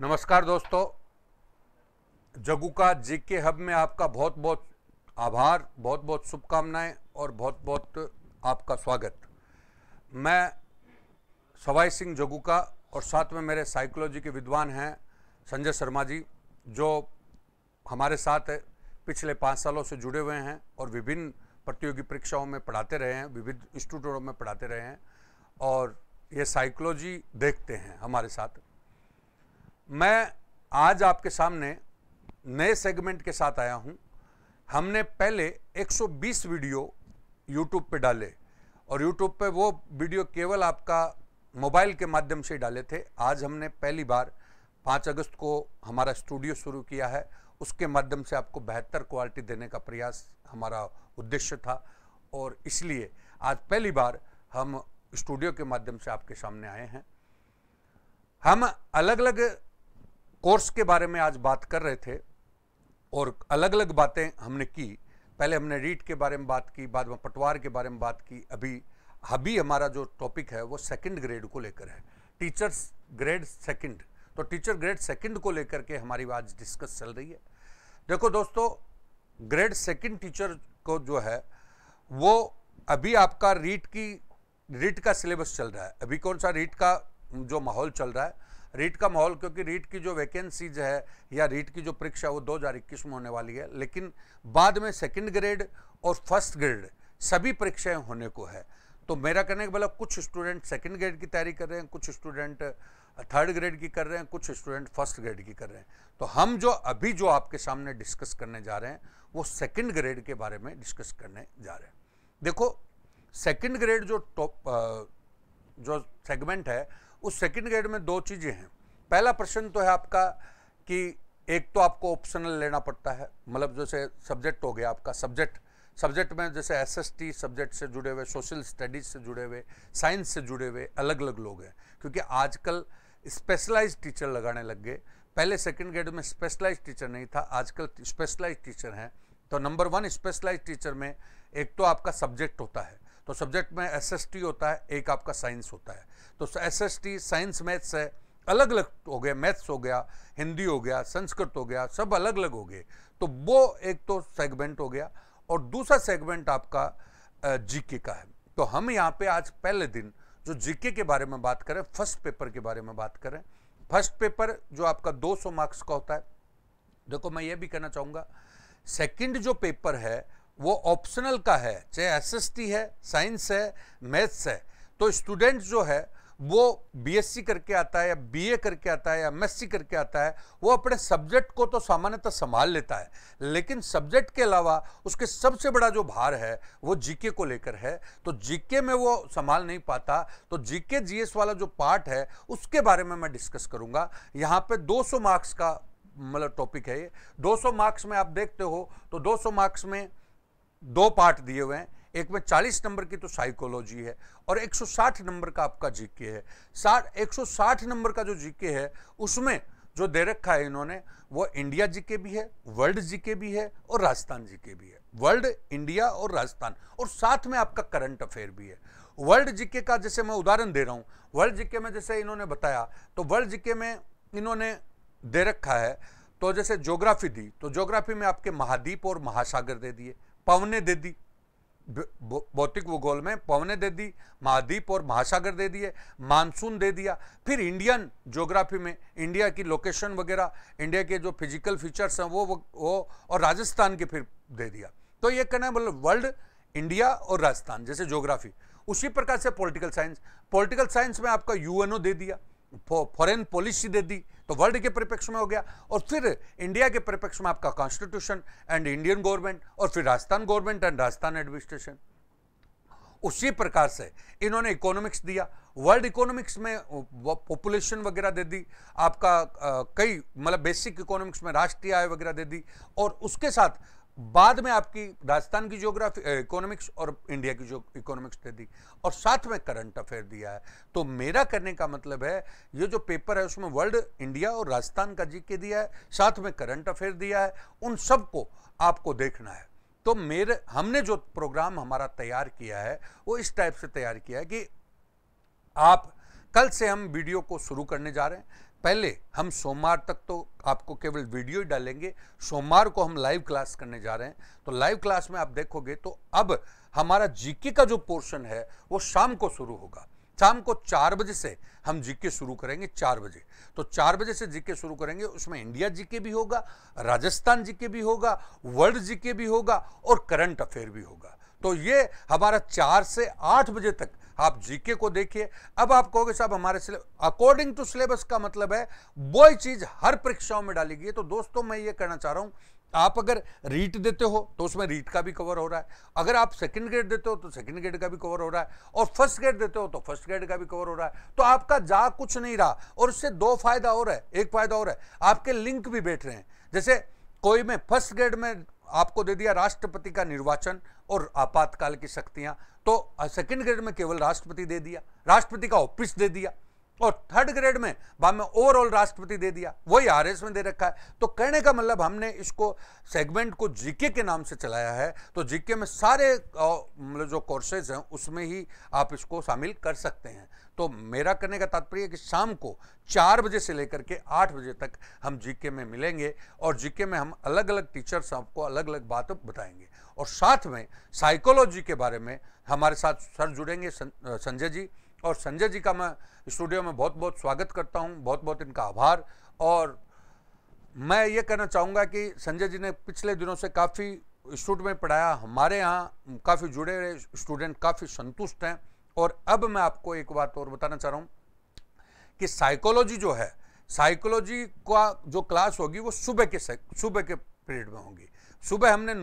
नमस्कार दोस्तों, जगू का जीके हब में आपका बहुत बहुत आभार, बहुत बहुत शुभकामनाएं और बहुत बहुत आपका स्वागत। मैं सवाई सिंह जगू का और साथ में मेरे साइकोलॉजी के विद्वान हैं संजय शर्मा जी, जो हमारे साथ पिछले 5 सालों से जुड़े हुए हैं और विभिन्न प्रतियोगी परीक्षाओं में पढ़ाते रहे हैं, विविध इंस्टीट्यूटों में पढ़ाते रहे हैं और ये साइकोलॉजी देखते हैं हमारे साथ। मैं आज आपके सामने नए सेगमेंट के साथ आया हूं। हमने पहले 120 वीडियो YouTube पे डाले और YouTube पे वो वीडियो केवल आपका मोबाइल के माध्यम से डाले थे। आज हमने पहली बार 5 अगस्त को हमारा स्टूडियो शुरू किया है, उसके माध्यम से आपको बेहतर क्वालिटी देने का प्रयास हमारा उद्देश्य था और इसलिए आज पहली बार हम स्टूडियो के माध्यम से आपके सामने आए हैं। हम अलग अलग कोर्स के बारे में आज बात कर रहे थे और अलग अलग बातें हमने की। पहले हमने रीट के बारे में बात की, बाद में पटवार के बारे में बात की। अभी हमारा जो टॉपिक है वो सेकंड ग्रेड को लेकर है, टीचर्स ग्रेड सेकंड। तो टीचर ग्रेड सेकंड को लेकर के हमारी आज डिस्कस चल रही है। देखो दोस्तों, ग्रेड सेकंड टीचर को जो है वो अभी आपका रीट का सिलेबस चल रहा है। अभी कौन सा रीट का जो माहौल चल रहा है, रीट का माहौल, क्योंकि रीट की जो वैकेंसीज है या रीट की जो परीक्षा वो 2021 में होने वाली है, लेकिन बाद में सेकंड ग्रेड और फर्स्ट ग्रेड सभी परीक्षाएं होने को है। तो मेरा कहने का मतलब कुछ स्टूडेंट सेकंड ग्रेड की तैयारी कर रहे हैं, कुछ स्टूडेंट थर्ड ग्रेड की कर रहे हैं, कुछ स्टूडेंट फर्स्ट ग्रेड की कर रहे हैं। तो हम जो आपके सामने डिस्कस करने जा रहे हैं वो सेकंड ग्रेड के बारे में डिस्कस करने जा रहे हैं। देखो, सेकंड ग्रेड जो सेगमेंट है उस सेकंड ग्रेड में 2 चीज़ें हैं। पहला प्रश्न तो है आपका कि एक तो आपको ऑप्शनल लेना पड़ता है, मतलब जैसे सब्जेक्ट हो गया आपका सब्जेक्ट में जैसे एसएसटी सब्जेक्ट से जुड़े हुए, सोशल स्टडीज से जुड़े हुए, साइंस से जुड़े हुए अलग अलग लोग हैं, क्योंकि आजकल स्पेशलाइज्ड टीचर लगाने लग गए। पहले सेकंड ग्रेड में स्पेशलाइज्ड टीचर नहीं था, आजकल स्पेशलाइज्ड टीचर हैं। तो नंबर 1 स्पेशलाइज्ड टीचर में एक तो आपका सब्जेक्ट होता है, तो सब्जेक्ट में एसएसटी होता है, एक आपका साइंस होता है। तो एसएसटी साइंस मैथ्स है, अलग अलग हो गया, मैथ्स हो गया, हिंदी हो गया, संस्कृत हो गया, सब अलग अलग हो गए। तो वो एक तो सेगमेंट हो गया और दूसरा सेगमेंट आपका जीके का है। तो हम यहाँ पे आज पहले दिन जो जीके के बारे में बात करें, फर्स्ट पेपर के बारे में बात करें। फर्स्ट पेपर जो आपका 200 मार्क्स का होता है। देखो, मैं ये भी कहना चाहूँगा, सेकंड जो पेपर है वो ऑप्शनल का है, चाहे एसएसटी है, साइंस है, मैथ्स है। तो स्टूडेंट जो है वो बीएससी करके आता है या बीए करके आता है या एमएससी करके आता है, वो अपने सब्जेक्ट को तो सामान्यतः संभाल लेता है, लेकिन सब्जेक्ट के अलावा उसके सबसे बड़ा जो भार है वो जीके को लेकर है। तो जीके में वो संभाल नहीं पाता। तो जीके जीएस वाला जो पार्ट है उसके बारे में मैं डिस्कस करूंगा। यहाँ पे 200 मार्क्स का मतलब टॉपिक है ये। 200 मार्क्स में आप देखते हो तो 200 मार्क्स में 2 पार्ट दिए हुए हैं। एक में 40 नंबर की तो साइकोलॉजी है और 160 नंबर का आपका जीके है। 160 नंबर का जो जीके है उसमें जो दे रखा है इन्होंने, वो इंडिया जीके भी है, वर्ल्ड जीके भी है और राजस्थान जीके भी है। वर्ल्ड, इंडिया और राजस्थान, और साथ में आपका करंट अफेयर भी है। वर्ल्ड जीके का जैसे मैं उदाहरण दे रहा हूं, वर्ल्ड जीके में जैसे इन्होंने बताया, तो वर्ल्ड जीके में इन्होंने दे रखा है, तो जैसे ज्योग्राफी दी, तो ज्योग्राफी में आपके महाद्वीप और महासागर दे दिए, पवने दे दी, भौतिक भूगोल में पवने दे दी, महाद्वीप और महासागर दे दिए, मानसून दे दिया। फिर इंडियन ज्योग्राफी में इंडिया की लोकेशन वगैरह, इंडिया के जो फिजिकल फीचर्स हैं वो और राजस्थान के फिर दे दिया। तो ये कहना है मतलब वर्ल्ड, इंडिया और राजस्थान जैसे ज्योग्राफी। उसी प्रकार से पॉलिटिकल साइंस में आपका यूएनओ दे दिया, फॉरेन पॉलिसी दे दी, तो वर्ल्ड के परिप्रेक्ष्य में हो गया। और फिर इंडिया के परिप्रेक्ष्य में आपका कॉन्स्टिट्यूशन एंड इंडियन गवर्नमेंट, और फिर Rajasthan government and Rajasthan administration. उसी प्रकार से इन्होंने इकोनॉमिक्स दिया, वर्ल्ड इकोनॉमिक्स में पॉपुलेशन वगैरह दे दी, आपका कई मतलब बेसिक इकोनॉमिक्स में राष्ट्रीय आय वगैरह दे दी, और उसके साथ बाद में आपकी राजस्थान की ज्योग्राफी इकोनॉमिक्स और इंडिया की जो इकोनॉमिक्स दे दी, और साथ में करंट अफेयर दिया है। तो मेरा करने का मतलब है ये जो पेपर है उसमें वर्ल्ड, इंडिया और राजस्थान का जीके दिया है, साथ में करंट अफेयर दिया है, उन सबको आपको देखना है। तो हमने जो प्रोग्राम हमारा तैयार किया है वो इस टाइप से तैयार किया है कि आप कल से हम वीडियो को शुरू करने जा रहे हैं। पहले हम सोमवार तक तो आपको केवल वीडियो ही डालेंगे, सोमवार को हम लाइव क्लास करने जा रहे हैं। तो लाइव क्लास में आप देखोगे तो अब हमारा जीके का जो पोर्शन है वो शाम को शुरू होगा। शाम को 4 बजे से हम जीके शुरू करेंगे, 4 बजे। तो 4 बजे से जीके शुरू करेंगे, उसमें इंडिया जीके भी होगा, राजस्थान जीके भी होगा, वर्ल्ड जीके भी होगा और करंट अफेयर भी होगा। तो ये हमारा 4 से 8 बजे तक आप जीके को देखिए। अब आप कहोगे साहब हमारे अकॉर्डिंग टू सिलेबस का मतलब है वही चीज हर परीक्षाओं में डाली गई है। तो दोस्तों मैं ये कहना चाह रहा हूं, आप अगर रीट देते हो तो उसमें रीट का भी कवर हो रहा है, अगर आप सेकंड ग्रेड देते हो तो सेकंड ग्रेड का भी कवर हो रहा है, और फर्स्ट ग्रेड देते हो तो फर्स्ट ग्रेड का भी कवर हो रहा है। तो आपका जा कुछ नहीं रहा। और इससे 2 फायदा और है, एक फायदा और है, आपके लिंक भी बैठ रहे हैं। जैसे कोई में फर्स्ट ग्रेड में आपको दे दिया राष्ट्रपति का निर्वाचन और आपातकाल की शक्तियां, तो सेकंड ग्रेड में केवल राष्ट्रपति दे दिया, राष्ट्रपति का ऑफिस दे दिया, और थर्ड ग्रेड में बाद में ओवरऑल राष्ट्रपति दे दिया, वही आरएस में दे रखा है। तो कहने का मतलब हमने इसको सेगमेंट को जीके के नाम से चलाया है। तो जीके में सारे मतलब जो कोर्सेज हैं उसमें ही आप इसको शामिल कर सकते हैं। तो मेरा कहने का तात्पर्य है कि शाम को 4 बजे से लेकर के 8 बजे तक हम जीके में मिलेंगे, और जीके में हम अलग अलग टीचर्स आपको अलग अलग बातें बताएंगे। और साथ में साइकोलॉजी के बारे में हमारे साथ सर जुड़ेंगे संजय जी, और संजय जी का मैं स्टूडियो में बहुत बहुत स्वागत करता हूं, बहुत बहुत इनका आभार। और मैं ये कहना चाहूँगा कि संजय जी ने पिछले दिनों से काफ़ी इंस्टीट्यूट में पढ़ाया, हमारे यहाँ काफ़ी जुड़े हुए स्टूडेंट काफ़ी संतुष्ट हैं। और अब मैं आपको एक बात और बताना चाह रहा हूँ कि साइकोलॉजी जो है, साइकोलॉजी का जो क्लास होगी वो सुबह के पीरियड में होगी। सुबह हमने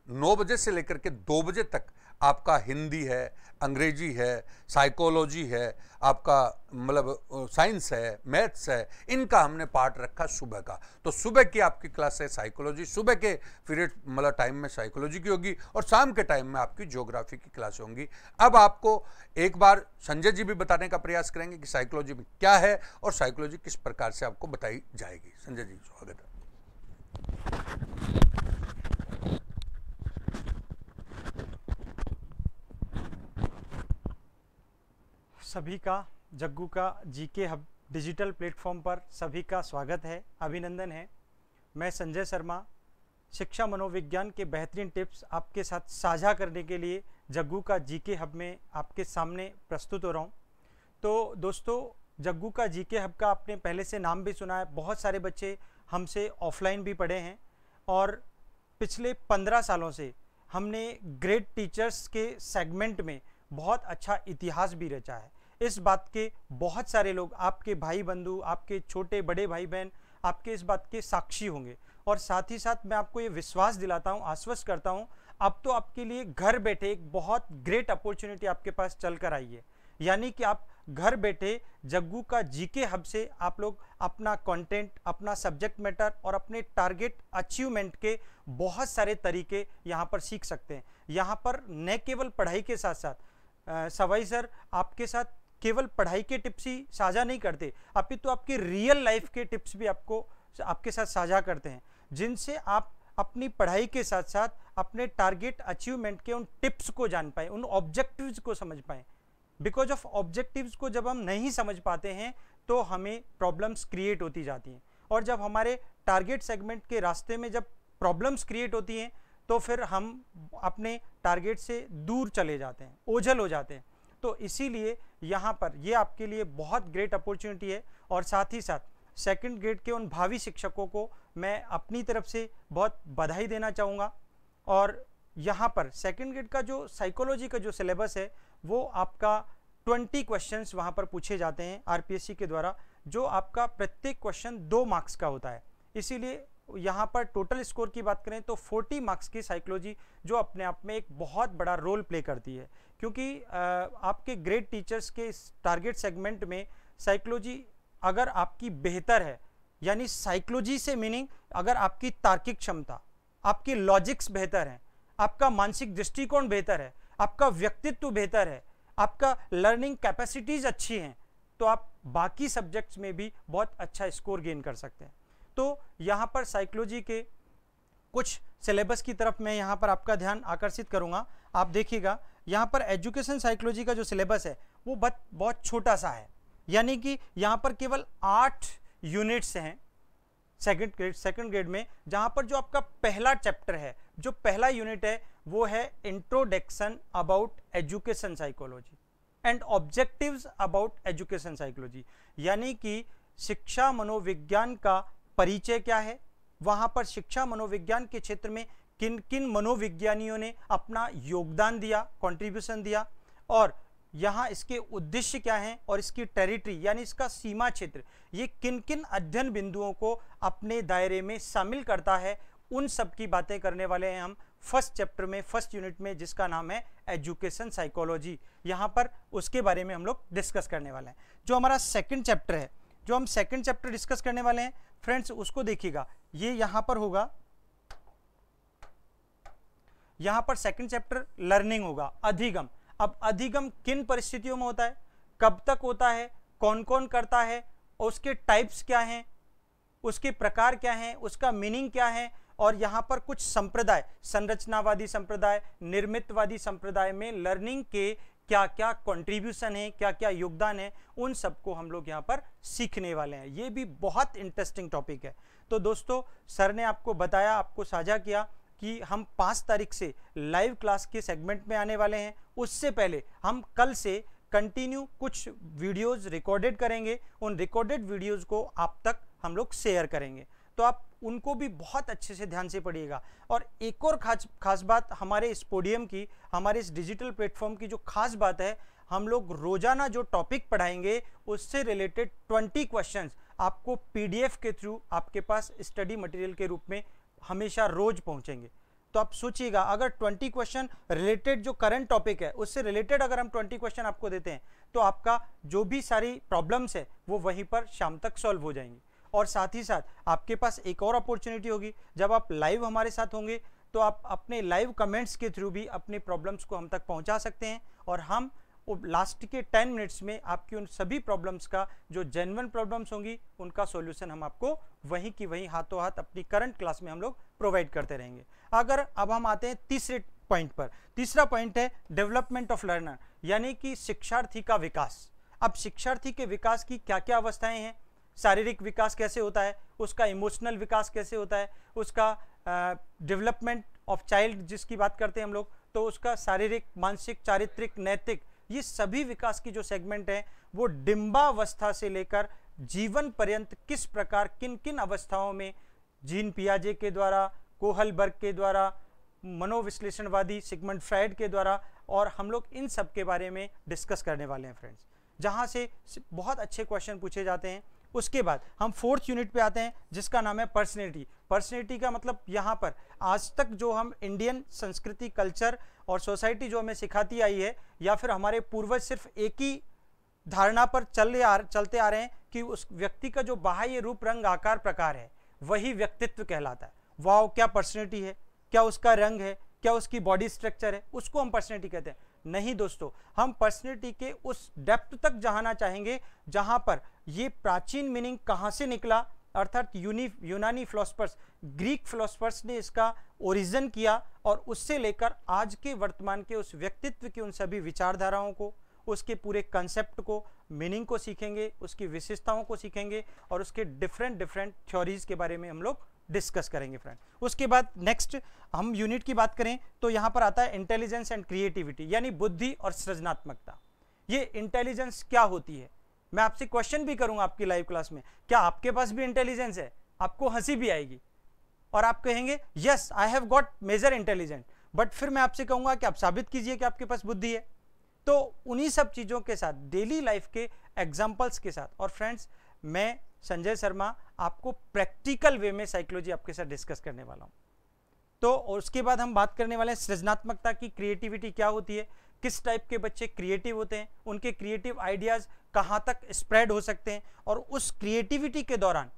9 बजे से लेकर के 2 बजे तक आपका हिंदी है, अंग्रेजी है, साइकोलॉजी है, आपका मतलब साइंस है, मैथ्स है, इनका हमने पार्ट रखा सुबह का। तो सुबह की आपकी क्लास है साइकोलॉजी, सुबह के पीरियड मतलब टाइम में साइकोलॉजी की होगी, और शाम के टाइम में आपकी ज्योग्राफी की क्लास होंगी। अब आपको एक बार संजय जी भी बताने का प्रयास करेंगे कि साइकोलॉजी में क्या है और साइकोलॉजी किस प्रकार से आपको बताई जाएगी। संजय जी स्वागत है। सभी का जग्गू का जीके हब डिजिटल प्लेटफॉर्म पर सभी का स्वागत है, अभिनंदन है। मैं संजय शर्मा शिक्षा मनोविज्ञान के बेहतरीन टिप्स आपके साथ साझा करने के लिए जग्गू का जीके हब में आपके सामने प्रस्तुत हो रहा हूँ। तो दोस्तों, जग्गू का जीके हब का आपने पहले से नाम भी सुना है। बहुत सारे बच्चे हमसे ऑफलाइन भी पढ़े हैं, और पिछले 15 सालों से हमने ग्रेड टीचर्स के सेगमेंट में बहुत अच्छा इतिहास भी रचा है। इस बात के बहुत सारे लोग, आपके भाई बंधु, आपके छोटे बड़े भाई बहन, आपके इस बात के साक्षी होंगे। और साथ ही साथ मैं आपको ये विश्वास दिलाता हूँ, आश्वस्त करता हूँ, अब तो आपके लिए घर बैठे एक बहुत ग्रेट अपॉर्चुनिटी आपके पास चल कर आई है। यानी कि आप घर बैठे जग्गू का जीके हब से आप लोग अपना कंटेंट, अपना सब्जेक्ट मैटर और अपने टारगेट अचीवमेंट के बहुत सारे तरीके यहाँ पर सीख सकते हैं। यहाँ पर न केवल पढ़ाई के साथ साथ सवाई सर आपके साथ केवल पढ़ाई के टिप्स ही साझा नहीं करते, अपितु आपकी रियल लाइफ के टिप्स भी आपके साथ साझा करते हैं, जिनसे आप अपनी पढ़ाई के साथ साथ अपने टारगेट अचीवमेंट के उन टिप्स को जान पाए, उन ऑब्जेक्टिव्स को समझ पाए। बिकॉज ऑफ ऑब्जेक्टिव्स को जब हम नहीं समझ पाते हैं तो हमें प्रॉब्लम्स क्रिएट होती जाती हैं, और जब हमारे टारगेट सेगमेंट के रास्ते में जब प्रॉब्लम्स क्रिएट होती हैं तो फिर हम अपने टारगेट से दूर चले जाते हैं, ओझल हो जाते हैं। तो इसीलिए यहाँ पर ये आपके लिए बहुत ग्रेट अपॉर्चुनिटी है। और साथ ही साथ सेकंड ग्रेड के उन भावी शिक्षकों को मैं अपनी तरफ से बहुत बधाई देना चाहूँगा। और यहाँ पर सेकंड ग्रेड का जो साइकोलॉजी का जो सिलेबस है वो आपका 20 क्वेश्चंस वहाँ पर पूछे जाते हैं आरपीएससी के द्वारा, जो आपका प्रत्येक क्वेश्चन 2 मार्क्स का होता है। इसीलिए यहाँ पर टोटल स्कोर की बात करें तो 40 मार्क्स की साइकोलॉजी, जो अपने आप में एक बहुत बड़ा रोल प्ले करती है, क्योंकि आपके ग्रेड टीचर्स के इस टारगेट सेगमेंट में साइकोलॉजी अगर आपकी बेहतर है, यानी साइकोलॉजी से मीनिंग अगर आपकी तार्किक क्षमता, आपकी लॉजिक्स बेहतर है, आपका मानसिक दृष्टिकोण बेहतर है, आपका व्यक्तित्व बेहतर है, आपका लर्निंग कैपेसिटीज अच्छी हैं, तो आप बाकी सब्जेक्ट्स में भी बहुत अच्छा स्कोर गेन कर सकते हैं। तो यहाँ पर साइकोलॉजी के कुछ सिलेबस की तरफ मैं यहाँ पर आपका ध्यान आकर्षित करूँगा। आप देखिएगा यहाँ पर एजुकेशन साइकोलॉजी का जो सिलेबस है वो बहुत छोटा सा है, यानी कि यहाँ पर केवल 8 यूनिट्स हैं सेकंड ग्रेड में, जहां पर जो आपका पहला चैप्टर है, जो पहला यूनिट है, वो है introduction about education psychology and objectives about education psychology, यानी कि शिक्षा मनोविज्ञान का परिचय क्या है, वहां पर शिक्षा मनोविज्ञान के क्षेत्र में किन किन मनोविज्ञानियों ने अपना योगदान दिया, कंट्रीब्यूशन दिया, और यहाँ इसके उद्देश्य क्या हैं और इसकी टेरिटरी यानी इसका सीमा क्षेत्र, ये किन किन अध्ययन बिंदुओं को अपने दायरे में शामिल करता है, उन सब की बातें करने वाले हैं हम फर्स्ट चैप्टर में, फर्स्ट यूनिट में, जिसका नाम है एजुकेशन साइकोलॉजी। यहाँ पर उसके बारे में हम लोग डिस्कस करने वाले हैं। जो हमारा सेकंड चैप्टर है, जो हम सेकंड चैप्टर डिस्कस करने वाले हैं फ्रेंड्स, उसको देखिएगा, ये यहाँ पर होगा, यहाँ पर सेकंड चैप्टर लर्निंग होगा, अधिगम। अब अधिगम किन परिस्थितियों में होता है, कब तक होता है, कौन कौन करता है, और उसके टाइप्स क्या हैं, उसके प्रकार क्या हैं, उसका मीनिंग क्या है, और यहाँ पर कुछ संप्रदाय, संरचनावादी संप्रदाय, निर्मितवादी संप्रदाय में लर्निंग के क्या क्या कंट्रीब्यूशन है, क्या क्या योगदान है, उन सबको हम लोग यहाँ पर सीखने वाले हैं। ये भी बहुत इंटरेस्टिंग टॉपिक है। तो दोस्तों, सर ने आपको बताया, आपको साझा किया कि हम 5 तारीख से लाइव क्लास के सेगमेंट में आने वाले हैं। उससे पहले हम कल से कंटिन्यू कुछ वीडियोस रिकॉर्डेड करेंगे, उन रिकॉर्डेड वीडियोस को आप तक हम लोग शेयर करेंगे, तो आप उनको भी बहुत अच्छे से ध्यान से पढ़िएगा। और एक और खास बात हमारे इस पोडियम की, हमारे इस डिजिटल प्लेटफॉर्म की जो खास बात है, हम लोग रोजाना जो टॉपिक पढ़ाएंगे उससे रिलेटेड 20 क्वेश्चंस आपको पीडीएफ के थ्रू आपके पास स्टडी मटेरियल के रूप में हमेशा रोज पहुंचेंगे। तो आप सोचिएगा, अगर 20 क्वेश्चन रिलेटेड जो करंट टॉपिक है उससे रिलेटेड अगर हम 20 क्वेश्चन आपको देते हैं, तो आपका जो भी सारी प्रॉब्लम्स है वो वहीं पर शाम तक सॉल्व हो जाएंगी। और साथ ही साथ आपके पास एक और अपॉर्चुनिटी होगी, जब आप लाइव हमारे साथ होंगे तो आप अपने लाइव कमेंट्स के थ्रू भी अपने प्रॉब्लम्स को हम तक पहुंचा सकते हैं, और हम लास्ट के 10 मिनट्स में आपकी उन सभी प्रॉब्लम्स का, जो जेन्युइन प्रॉब्लम्स होंगी, उनका सॉल्यूशन हम आपको वहीं की वहीं हाथों हाथ अपनी करंट क्लास में हम लोग प्रोवाइड करते रहेंगे। अगर अब हम आते हैं तीसरे पॉइंट पर, तीसरा पॉइंट है डेवलपमेंट ऑफ लर्नर, यानी कि शिक्षार्थी का विकास। अब शिक्षार्थी के विकास की क्या क्या अवस्थाएं हैं, शारीरिक विकास कैसे होता है, उसका इमोशनल विकास कैसे होता है, उसका डेवलपमेंट ऑफ चाइल्ड जिसकी बात करते हैं हम लोग, तो उसका शारीरिक, मानसिक, चारित्रिक, नैतिक, ये सभी विकास की जो सेगमेंट है वो डिंबावस्था से लेकर जीवन पर्यंत किस प्रकार किन किन अवस्थाओं में जीन पियाजे के द्वारा, कोहलबर्ग के द्वारा, मनोविश्लेषणवादी सिगमंड फ्रायड के द्वारा, और हम लोग इन सब के बारे में डिस्कस करने वाले हैं फ्रेंड्स, जहां से बहुत अच्छे क्वेश्चन पूछे जाते हैं। उसके बाद हम 4th यूनिट पे आते हैं, जिसका नाम है पर्सनैलिटी। पर्सनैलिटी का मतलब यहाँ पर आज तक जो हम इंडियन संस्कृति, कल्चर और सोसाइटी जो हमें सिखाती आई है, या फिर हमारे पूर्वज सिर्फ एक ही धारणा पर चलते आ रहे हैं कि उस व्यक्ति का जो बाह्य रूप, रंग, आकार, प्रकार है वही व्यक्तित्व कहलाता है। वाह, क्या पर्सनैलिटी है, क्या उसका रंग है, क्या उसकी बॉडी स्ट्रक्चर है, उसको हम पर्सनैलिटी कहते हैं। नहीं दोस्तों, हम पर्सनैलिटी के उस डेप्थ तक जाना चाहेंगे जहां पर ये प्राचीन मीनिंग कहां से निकला, अर्थात यूनानी फिलोसफर्स, ग्रीक फिलोसफर्स ने इसका ओरिजिन किया, और उससे लेकर आज के वर्तमान के उस व्यक्तित्व की उन सभी विचारधाराओं को, उसके पूरे कंसेप्ट को, मीनिंग को सीखेंगे, उसकी विशेषताओं को सीखेंगे, और उसके डिफरेंट थ्योरीज के बारे में हम लोग डिस्कस करेंगे फ्रेंड। उसके बाद नेक्स्ट हम यूनिट की बात करें तो यहां पर आता है इंटेलिजेंस एंड क्रिएटिविटी, यानी बुद्धि और सृजनात्मकता। ये इंटेलिजेंस क्या होती है, मैं आपसे क्वेश्चन भी करूंगा आपकी लाइव क्लास में, क्या आपके पास भी इंटेलिजेंस है? आपको हंसी भी आएगी और आप कहेंगे yes I have got major intelligent, but फिर मैं आपसे कहूंगा कि आप साबित कीजिए कि आपके पास बुद्धि है। तो उन्हीं सब चीजों के साथ, डेली लाइफ के एग्जाम्पल्स के साथ, और फ्रेंड्स मैं संजय शर्मा आपको प्रैक्टिकल वे में साइकोलॉजी आपके साथ डिस्कस करने वाला हूं। तो उसके बाद हम बात करने वाले हैं सृजनात्मकता की, क्रिएटिविटी क्या होती है, किस टाइप के बच्चे क्रिएटिव होते हैं, उनके क्रिएटिव आइडियाज कहां तक स्प्रेड हो सकते हैं, और उस क्रिएटिविटी के दौरान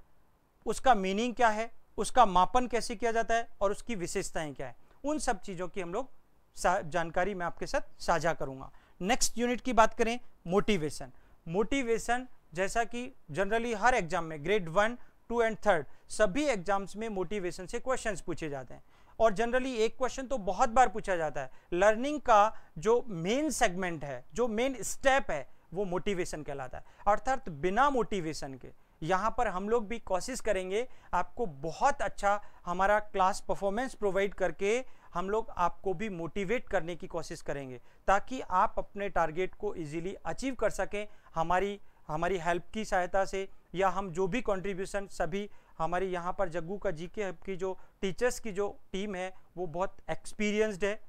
उसका मीनिंग क्या है, उसका मापन कैसे किया जाता है, और उसकी विशेषताएं क्या है, उन सब चीजों की हम लोग जानकारी मैं आपके साथ साझा करूंगा। नेक्स्ट यूनिट की बात करें, मोटिवेशन। मोटिवेशन जैसा कि जनरली हर एग्जाम में ग्रेड 1, 2 एंड 3 सभी एग्जाम्स में मोटिवेशन से क्वेश्चंस पूछे जाते हैं, और जनरली एक क्वेश्चन तो बहुत बार पूछा जाता है। लर्निंग का जो मेन सेगमेंट है, जो मेन स्टेप है, वो मोटिवेशन कहलाता है। अर्थात बिना मोटिवेशन के यहाँ पर हम लोग भी कोशिश करेंगे आपको बहुत अच्छा हमारा क्लास परफॉर्मेंस प्रोवाइड करके हम लोग आपको भी मोटिवेट करने की कोशिश करेंगे ताकि आप अपने टारगेट को इजीली अचीव कर सकें। हमारी हेल्प की सहायता से या हम जो भी कंट्रीब्यूशन सभी हमारी यहाँ पर जग्गू का जीके हब की जो टीचर्स की जो टीम है वो बहुत एक्सपीरियंस्ड है,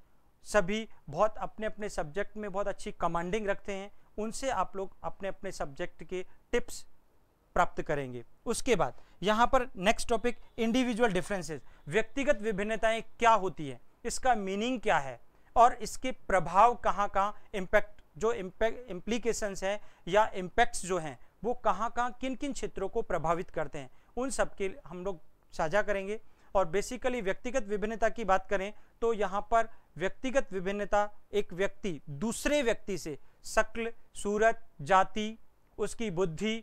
सभी बहुत अपने अपने सब्जेक्ट में बहुत अच्छी कमांडिंग रखते हैं, उनसे आप लोग अपने अपने सब्जेक्ट के टिप्स प्राप्त करेंगे। उसके बाद यहाँ पर नेक्स्ट टॉपिक इंडिविजुअल डिफरेंसेस, व्यक्तिगत विभिन्नताएं क्या होती है, इसका मीनिंग क्या है और इसके प्रभाव कहाँ कहाँ इम्पैक्ट जो इम्प्लीकेशंस हैं या इम्पैक्ट्स जो हैं वो कहाँ कहाँ किन किन क्षेत्रों को प्रभावित करते हैं, उन सब के हम लोग साझा करेंगे। और बेसिकली व्यक्तिगत विभिन्नता की बात करें तो यहाँ पर व्यक्तिगत विभिन्नता एक व्यक्ति दूसरे व्यक्ति से शक्ल, सूरत, जाति, उसकी बुद्धि,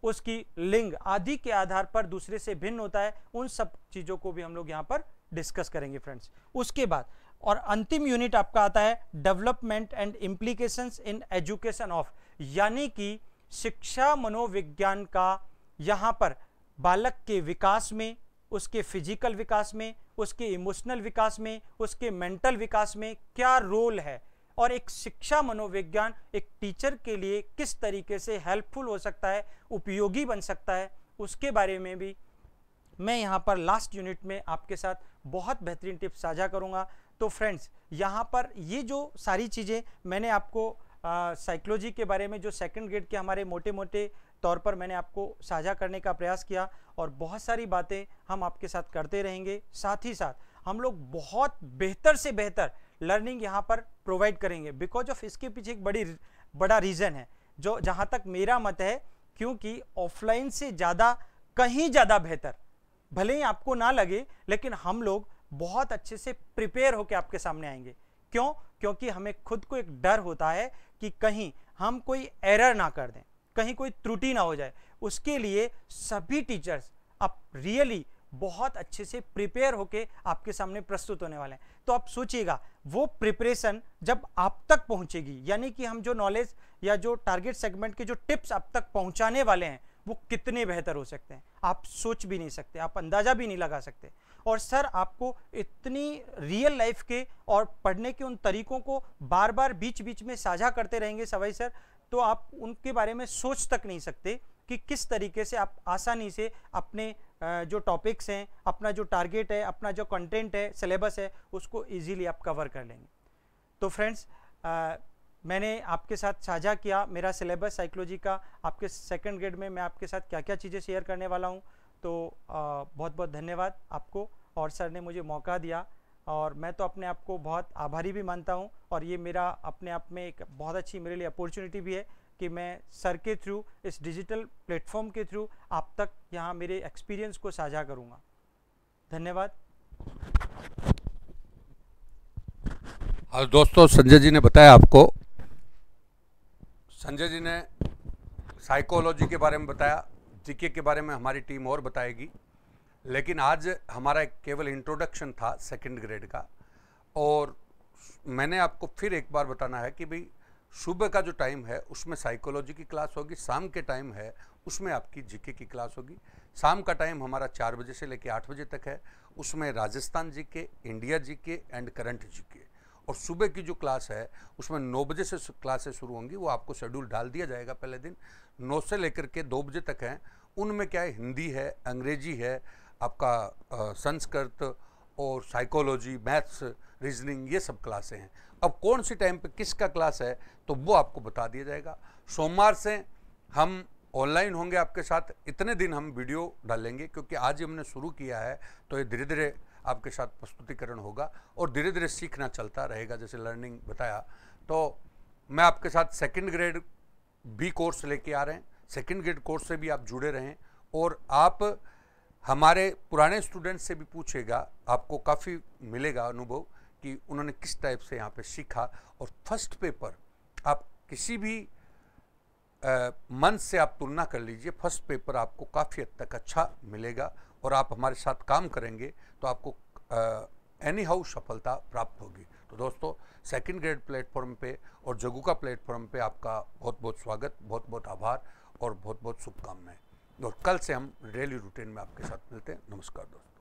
उसकी लिंग आदि के आधार पर दूसरे से भिन्न होता है, उन सब चीज़ों को भी हम लोग यहाँ पर डिस्कस करेंगे फ्रेंड्स। उसके बाद और अंतिम यूनिट आपका आता है development and implications in education of, यानी कि शिक्षा मनोविज्ञान का यहाँ पर बालक के विकास में, उसके फिजिकल विकास में, उसके इमोशनल विकास में, उसके मेंटल विकास में क्या रोल है और एक शिक्षा मनोविज्ञान एक टीचर के लिए किस तरीके से हेल्पफुल हो सकता है, उपयोगी बन सकता है, उसके बारे में भी मैं यहाँ पर लास्ट यूनिट में आपके साथ बहुत बेहतरीन टिप्स साझा करूँगा। तो फ्रेंड्स यहाँ पर ये जो सारी चीज़ें मैंने आपको साइकोलॉजी के बारे में जो सेकंड ग्रेड के हमारे मोटे मोटे तौर पर मैंने आपको साझा करने का प्रयास किया और बहुत सारी बातें हम आपके साथ करते रहेंगे। साथ ही साथ हम लोग बहुत बेहतर से बेहतर लर्निंग यहाँ पर प्रोवाइड करेंगे बिकॉज ऑफ इसके पीछे एक बड़ा रीज़न है जो जहाँ तक मेरा मत है, क्योंकि ऑफलाइन से ज़्यादा कहीं ज़्यादा बेहतर भले ही आपको ना लगे लेकिन हम लोग बहुत अच्छे से प्रिपेयर होकर आपके सामने आएंगे। क्यों? क्योंकि हमें खुद को एक डर होता है कि कहीं हम कोई एरर ना कर दें, कहीं कोई त्रुटि ना हो जाए। उसके लिए सभी टीचर्स अब रियली बहुत अच्छे से प्रिपेयर होके आपके सामने प्रस्तुत होने वाले हैं। तो आप सोचिएगा वो प्रिपरेशन जब आप तक पहुंचेगी, यानी कि हम जो नॉलेज या जो टारगेट सेगमेंट के जो टिप्स आप तक पहुंचाने वाले हैं वो कितने बेहतर हो सकते हैं, आप सोच भी नहीं सकते, आप अंदाजा भी नहीं लगा सकते। और सर आपको इतनी रियल लाइफ के और पढ़ने के उन तरीकों को बार बार बीच बीच में साझा करते रहेंगे सवाई सर, तो आप उनके बारे में सोच तक नहीं सकते कि किस तरीके से आप आसानी से अपने जो टॉपिक्स हैं, अपना जो टारगेट है, अपना जो कंटेंट है, सिलेबस है, उसको इजीली आप कवर कर लेंगे। तो फ्रेंड्स मैंने आपके साथ साझा किया मेरा सिलेबस साइकोलॉजी का, आपके सेकंड ग्रेड में मैं आपके साथ क्या क्या चीज़ें शेयर करने वाला हूं। तो बहुत बहुत धन्यवाद आपको, और सर ने मुझे मौका दिया और मैं तो अपने आप को बहुत आभारी भी मानता हूं। और ये मेरा अपने आप में एक बहुत अच्छी मेरे लिए अपॉर्चुनिटी भी है कि मैं सर के थ्रू, इस डिजिटल प्लेटफॉर्म के थ्रू आप तक यहाँ मेरे एक्सपीरियंस को साझा करूँगा। धन्यवाद। और दोस्तों संजय जी ने बताया आपको, संजय जी ने साइकोलॉजी के बारे में बताया, जीके के बारे में हमारी टीम और बताएगी, लेकिन आज हमारा एक केवल इंट्रोडक्शन था सेकंड ग्रेड का। और मैंने आपको फिर एक बार बताना है कि भाई सुबह का जो टाइम है उसमें साइकोलॉजी की क्लास होगी, शाम के टाइम है उसमें आपकी जीके की क्लास होगी। शाम का टाइम हमारा 4 बजे से लेकर 8 बजे तक है, उसमें Rajasthan GK, India GK and current GK. और सुबह की जो क्लास है उसमें 9 बजे से क्लासेस शुरू होंगी, वो आपको शेड्यूल डाल दिया जाएगा पहले दिन। 9 से लेकर के 2 बजे तक हैं, उनमें क्या है, हिंदी है, अंग्रेजी है, आपका संस्कृत और साइकोलॉजी, मैथ्स, रीजनिंग, ये सब क्लासें हैं। अब कौन सी टाइम पे किसका क्लास है तो वो आपको बता दिया जाएगा। सोमवार से हम ऑनलाइन होंगे आपके साथ, इतने दिन हम वीडियो डालेंगे क्योंकि आज ही हमने शुरू किया है, तो ये धीरे धीरे आपके साथ प्रस्तुतिकरण होगा और धीरे धीरे सीखना चलता रहेगा, जैसे लर्निंग बताया। तो मैं आपके साथ सेकंड ग्रेड भी कोर्स लेके आ रहे हैं, सेकंड ग्रेड कोर्स से भी आप जुड़े रहें और आप हमारे पुराने स्टूडेंट से भी पूछेगा, आपको काफ़ी मिलेगा अनुभव कि उन्होंने किस टाइप से यहाँ पे सीखा। और फर्स्ट पेपर आप किसी भी मंथ से आप तुलना कर लीजिए, फर्स्ट पेपर आपको काफ़ी हद तक अच्छा मिलेगा और आप हमारे साथ काम करेंगे तो आपको एनी हाउ सफलता प्राप्त होगी। तो तो दोस्तों सेकंड ग्रेड प्लेटफॉर्म पे और जगुका प्लेटफॉर्म पे आपका बहुत बहुत स्वागत, बहुत बहुत आभार और बहुत बहुत शुभकामनाएं। और कल से हम डेली रूटीन में आपके साथ मिलते हैं। नमस्कार दोस्तों।